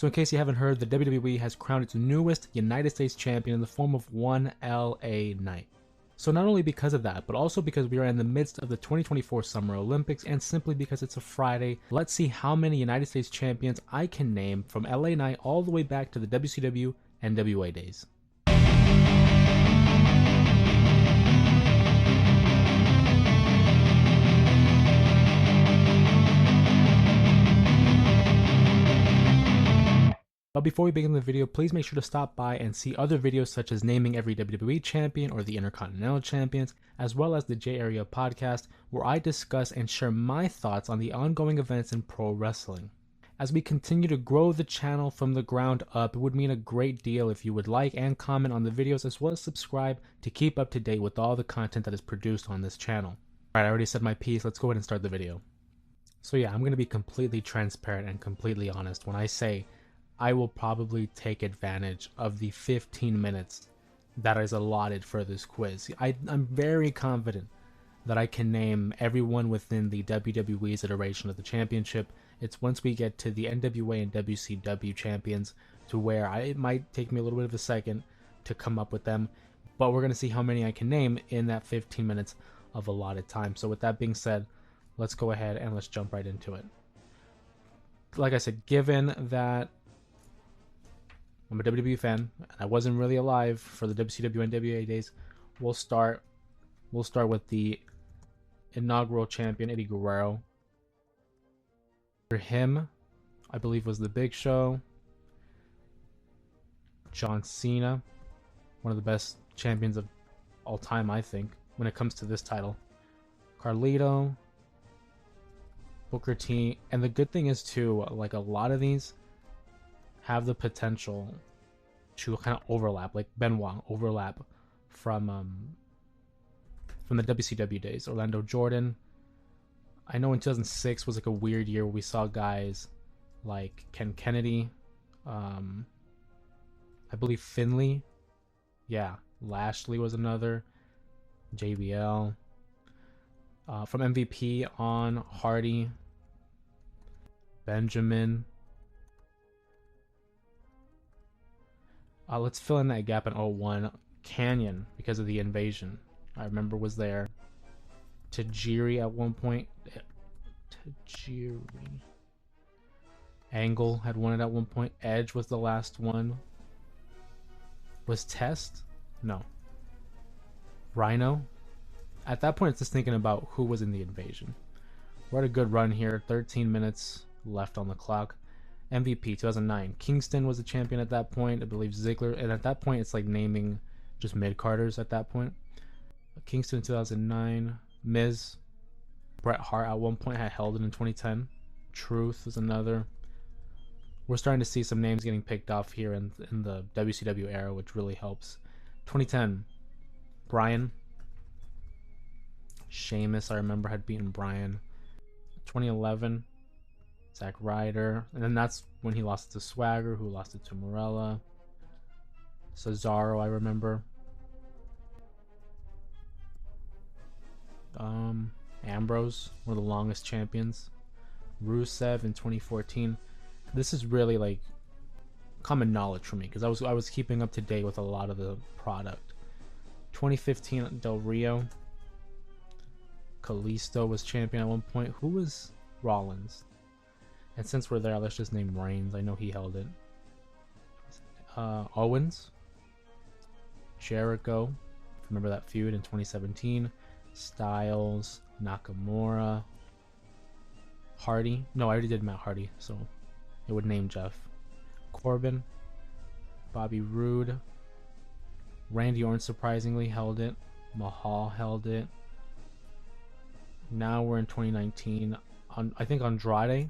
So in case you haven't heard, the WWE has crowned its newest United States Champion in the form of one LA Knight. So not only because of that, but also because we are in the midst of the 2024 Summer Olympics, and simply because it's a Friday, let's see how many United States Champions I can name from LA Knight all the way back to the WCW and NWA days. But before we begin the video, please make sure to stop by and see other videos such as naming every WWE champion or the Intercontinental Champions, as well as the J Area podcast, where I discuss and share my thoughts on the ongoing events in pro wrestling. As we continue to grow the channel from the ground up, it would mean a great deal if you would like and comment on the videos, as well as subscribe to keep up to date with all the content that is produced on this channel. Alright, I already said my piece, let's go ahead and start the video. So yeah, I'm going to be completely transparent and completely honest when I say I will probably take advantage of the 15 minutes that is allotted for this quiz. I'm very confident that I can name everyone within the WWE's iteration of the championship. It's once we get to the NWA and WCW champions to where it might take me a little bit of a second to come up with them, but we're going to see how many I can name in that 15 minutes of allotted time. So with that being said, let's go ahead and let's jump right into it. Like I said, given that I'm a WWE fan, and I wasn't really alive for the WCW and NWA days, we'll start with the inaugural champion, Eddie Guerrero. For him, I believe, was the Big Show. John Cena, one of the best champions of all time, I think, when it comes to this title. Carlito, Booker T, and the good thing is too, like a lot of these have the potential to kind of overlap, like Benoit overlap from the WCW days. Orlando Jordan. I know in 2006 was like a weird year where we saw guys like Ken Kennedy, I believe Finley, yeah, Lashley was another, JBL. From MVP on, Hardy, Benjamin. Let's fill in that gap in 01. Canyon, because of the invasion, I remember was there. Tajiri at one point. Tajiri. Angle had won it at one point. Edge was the last one. Was Test? No. Rhino? At that point, it's just thinking about who was in the invasion. We're at a good run here. 13 minutes left on the clock. MVP 2009. Kingston was the champion at that point. I believe Ziggler. And at that point, it's like naming just mid-carders at that point. Kingston 2009. Miz. Bret Hart at one point had held it in 2010. Truth was another. We're starting to see some names getting picked off here in the WCW era, which really helps. 2010. Bryan. Sheamus, I remember, had beaten Bryan. 2011. Zack Ryder, and then that's when he lost it to Swagger, who lost it to Morella. Cesaro, I remember. Ambrose, one of the longest champions. Rusev in 2014. This is really like common knowledge for me because I was keeping up to date with a lot of the product. 2015, Del Rio. Kalisto was champion at one point. Who was Rollins? And since we're there, let's just name Reigns. I know he held it. Owens. Jericho. Remember that feud in 2017. Styles. Nakamura. Hardy. No, I already did Matt Hardy, so it would name Jeff. Corbin. Bobby Roode. Randy Orton surprisingly held it. Mahal held it. Now we're in 2019. I think Andrade.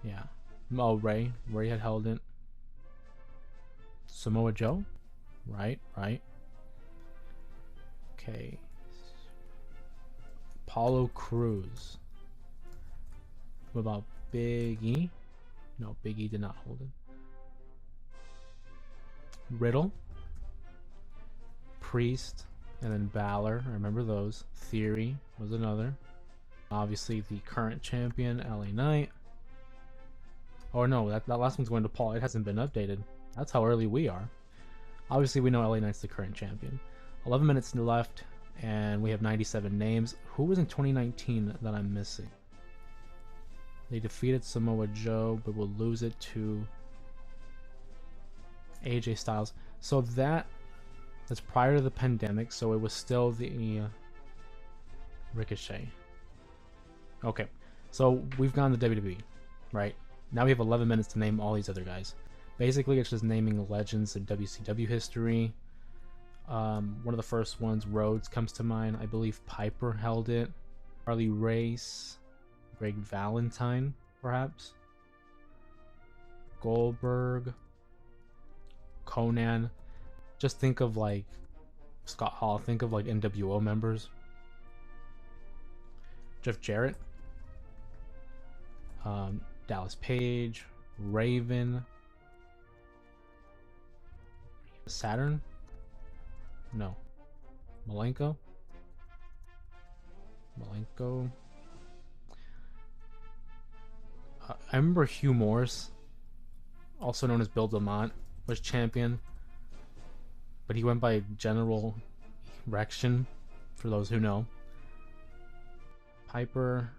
Yeah. Oh, Ray had held it. Samoa Joe? Right. Okay. Apollo Crews. What about Big E? No, Big E did not hold it. Riddle. Priest. And then Balor. I remember those. Theory was another. Obviously the current champion, LA Knight. Oh no, that last one's going to Paul. It hasn't been updated. That's how early we are. Obviously, we know LA Knight's the current champion. 11 minutes left, and we have 97 names. Who was in 2019 that I'm missing? They defeated Samoa Joe, but will lose it to AJ Styles. So that's prior to the pandemic, so it was still the Ricochet. Okay, so we've gone to WWE, right? Now we have 11 minutes to name all these other guys. Basically, it's just naming legends in WCW history. One of the first ones, Rhodes, comes to mind. I believe Piper held it. Harley Race, Greg Valentine, perhaps. Goldberg, Conan. Just think of like Scott Hall. Think of like NWO members. Jeff Jarrett. Dallas Page, Raven. Saturn? No. Malenko? I remember Hugh Morris, also known as Bill DeMott, was champion, but he went by General Erection, for those who know. Piper.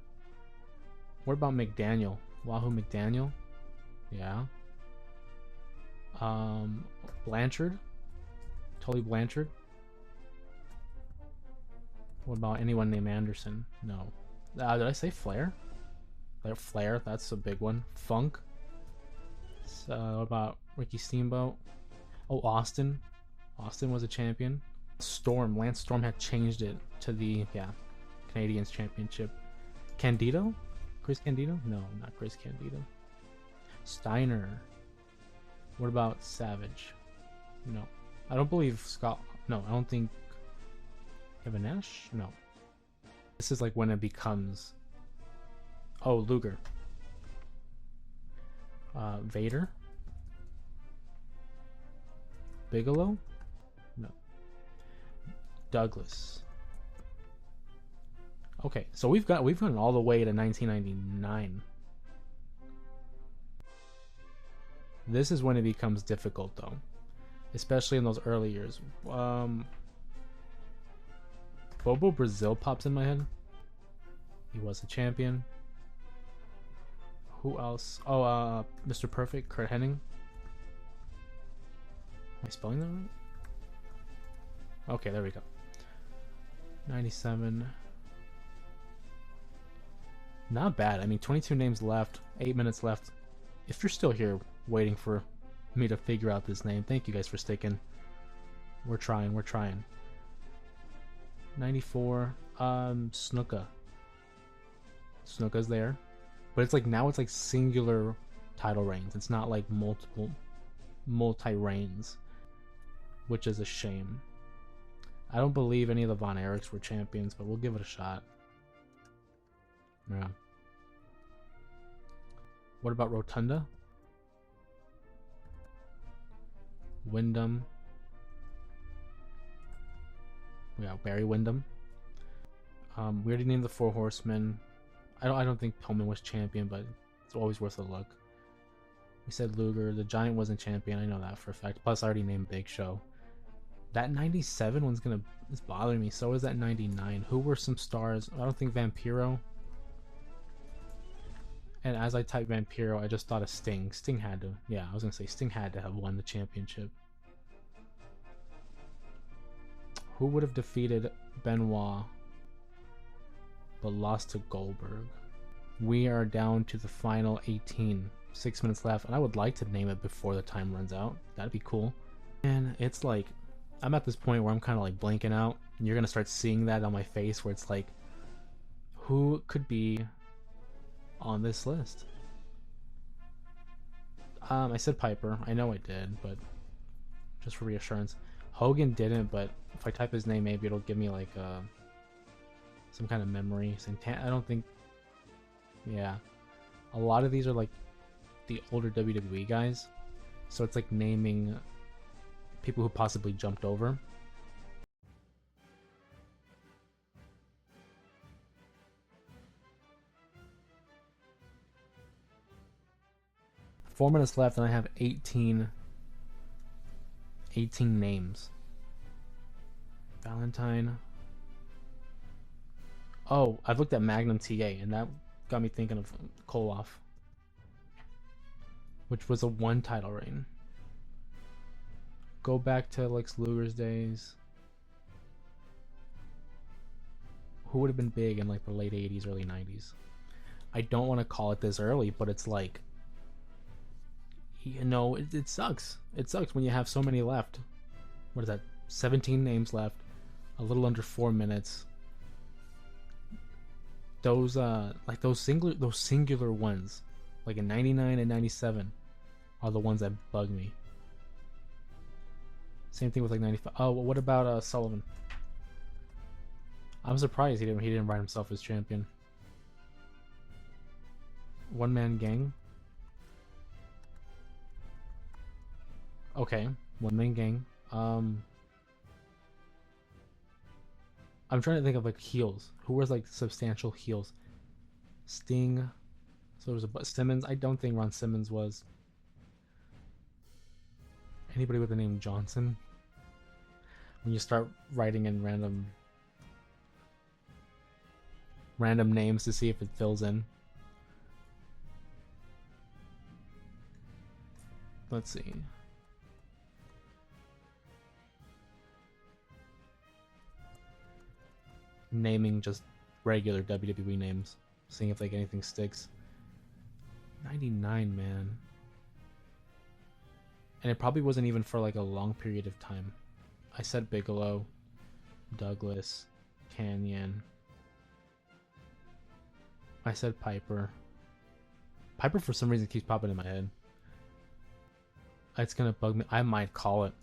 What about McDaniel? Wahoo McDaniel? Yeah. Blanchard? Tully Blanchard? What about anyone named Anderson? No. Did I say Flair? Flair, that's a big one. Funk? So, what about Ricky Steamboat? Oh, Austin. Austin was a champion. Storm. Lance Storm had changed it to the, Canadians Championship. Candido? Chris Candido? No, not Chris Candido. Steiner. What about Savage? No. I don't believe Scott. No, I don't think Kevin Nash? No. This is like when it becomes. Oh, Luger. Vader? Bigelow? No. Douglas. Okay, so we've gone all the way to 1999. This is when it becomes difficult, though, especially in those early years. Bobo Brazil pops in my head. He was a champion. Who else? Oh, Mr. Perfect, Kurt Hennig. Am I spelling that right? Okay, there we go. 97. Not bad. I mean, 22 names left, 8 minutes left. If you're still here waiting for me to figure out this name, thank you guys for sticking. We're trying. 94. Snuka. Snuka's there. But it's like now it's like singular title reigns. It's not like multi-reigns, which is a shame. I don't believe any of the Von Erichs were champions, but we'll give it a shot. Yeah. What about Rotunda? Wyndham. Yeah, Barry Windham. We already named the Four Horsemen. I don't think Pillman was champion, but it's always worth a look. We said Luger. The Giant wasn't champion. I know that for a fact. Plus, I already named Big Show. That 97 one's it's bothering me. So is that 99. Who were some stars? I don't think Vampiro. And as I typed Vampiro, I just thought of Sting. Sting had to. Yeah, I was gonna say Sting had to have won the championship. Who would have defeated Benoit but lost to Goldberg? We are down to the final 18. 6 minutes left, and I would like to name it before the time runs out. That'd be cool. And it's like, I'm at this point where I'm kind of like blanking out, and you're gonna start seeing that on my face where it's like, who could be on this list? I said Piper. I know I did, but just for reassurance. Hogan didn't, but if I type his name, maybe it'll give me like some kind of memory. I don't think. Yeah, a lot of these are like the older WWE guys, so it's like naming people who possibly jumped over. 4 minutes left, and I have 18 names. Valentine. Oh, I've looked at Magnum TA, and that got me thinking of Koloff, which was a 1 title reign. Go back to Lex Luger's days. Who would have been big in like the late 80s, early 90s? I don't want to call it this early, but it's like, you know, it sucks. It sucks when you have so many left. What is that? 17 names left. A little under 4 minutes. Those like those singular ones, like in 99 and 97, are the ones that bug me. Same thing with like 95. Oh, well, what about Sullivan? I'm surprised he didn't write himself as champion. One man gang. Okay, one man gang. I'm trying to think of like heels. Who was like substantial heels? Sting. So there was a Simmons. I don't think Ron Simmons was. Anybody with the name Johnson? When you start writing in random names to see if it fills in. Let's see. Naming just regular WWE names. Seeing if like anything sticks. 99, man. And it probably wasn't even for like a long period of time. I said Bigelow, Douglas, Canyon. I said Piper. Piper for some reason keeps popping in my head. It's gonna bug me. I might call it,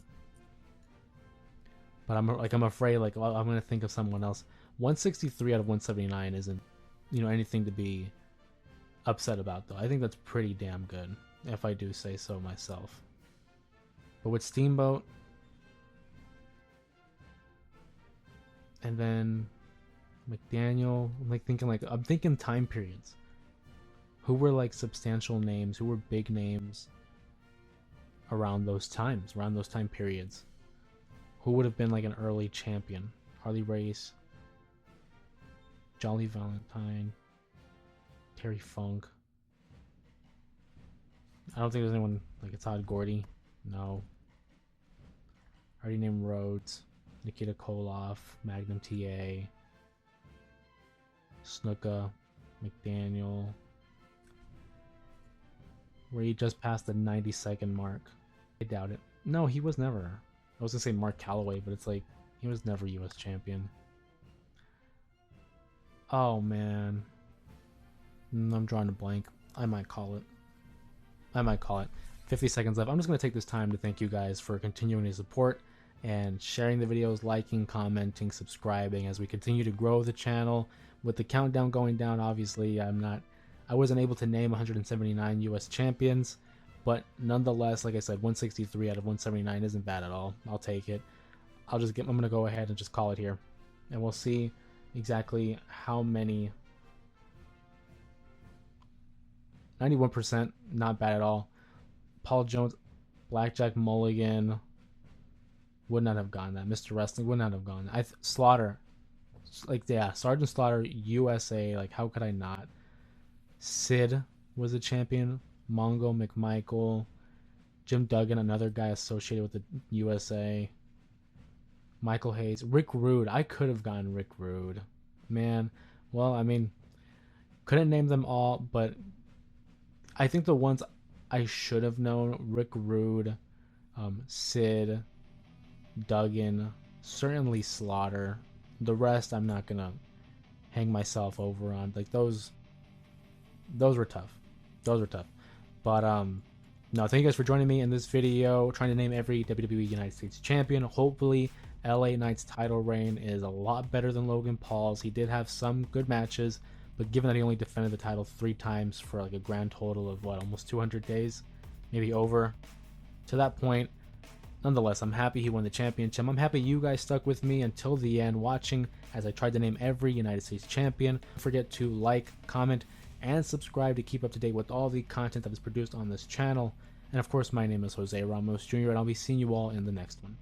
but I'm afraid like well, I'm gonna think of someone else. 163 out of 179 isn't, you know, anything to be upset about though. I think that's pretty damn good, if I do say so myself. But with Steamboat, and then McDaniel, I'm thinking time periods. Who were like substantial names? Who were big names around those times, around those time periods? Who would have been like an early champion? Harley Race, Jolly Valentine, Terry Funk. I don't think there's anyone like it's Todd Gordy. No. I already named Rhodes, Nikita Koloff, Magnum TA, Snuka, McDaniel. Where he just passed the 90-second mark. I doubt it. No, he was never. I was gonna say Mark Calloway, but it's like he was never US champion. Oh man. I'm drawing a blank. I might call it. 50 seconds left. I'm just going to take this time to thank you guys for continuing to support and sharing the videos, liking, commenting, subscribing as we continue to grow the channel. With the countdown going down, obviously I wasn't able to name 179 US champions, but nonetheless, like I said, 163 out of 179 isn't bad at all. I'll take it. I'm going to go ahead and just call it here, and we'll see exactly how many. 91%, not bad at all. Paul Jones, Blackjack Mulligan would not have gone that. Mr. Wrestling would not have gone that. Slaughter, like yeah, Sergeant Slaughter, USA. Like how could I not? Sid was a champion. Mongo McMichael, Jim Duggan, another guy associated with the USA. Michael Hayes, Rick Rude. I could have gone Rick Rude, man. Well, I mean, couldn't name them all, but I think the ones I should have known: Rick Rude, Sid, Duggan, certainly Slaughter. The rest I'm not gonna hang myself over on. Like those were tough. Those were tough. But no, thank you guys for joining me in this video, trying to name every WWE United States champion. Hopefully, LA Knight's title reign is a lot better than Logan Paul's. He did have some good matches, but given that he only defended the title 3 times for like a grand total of what, almost 200 days, maybe over, to that point, nonetheless, I'm happy he won the championship. I'm happy you guys stuck with me until the end, watching as I tried to name every United States champion. Don't forget to like, comment, and subscribe to keep up to date with all the content that is produced on this channel. And of course, my name is Jose Ramos Jr., and I'll be seeing you all in the next one.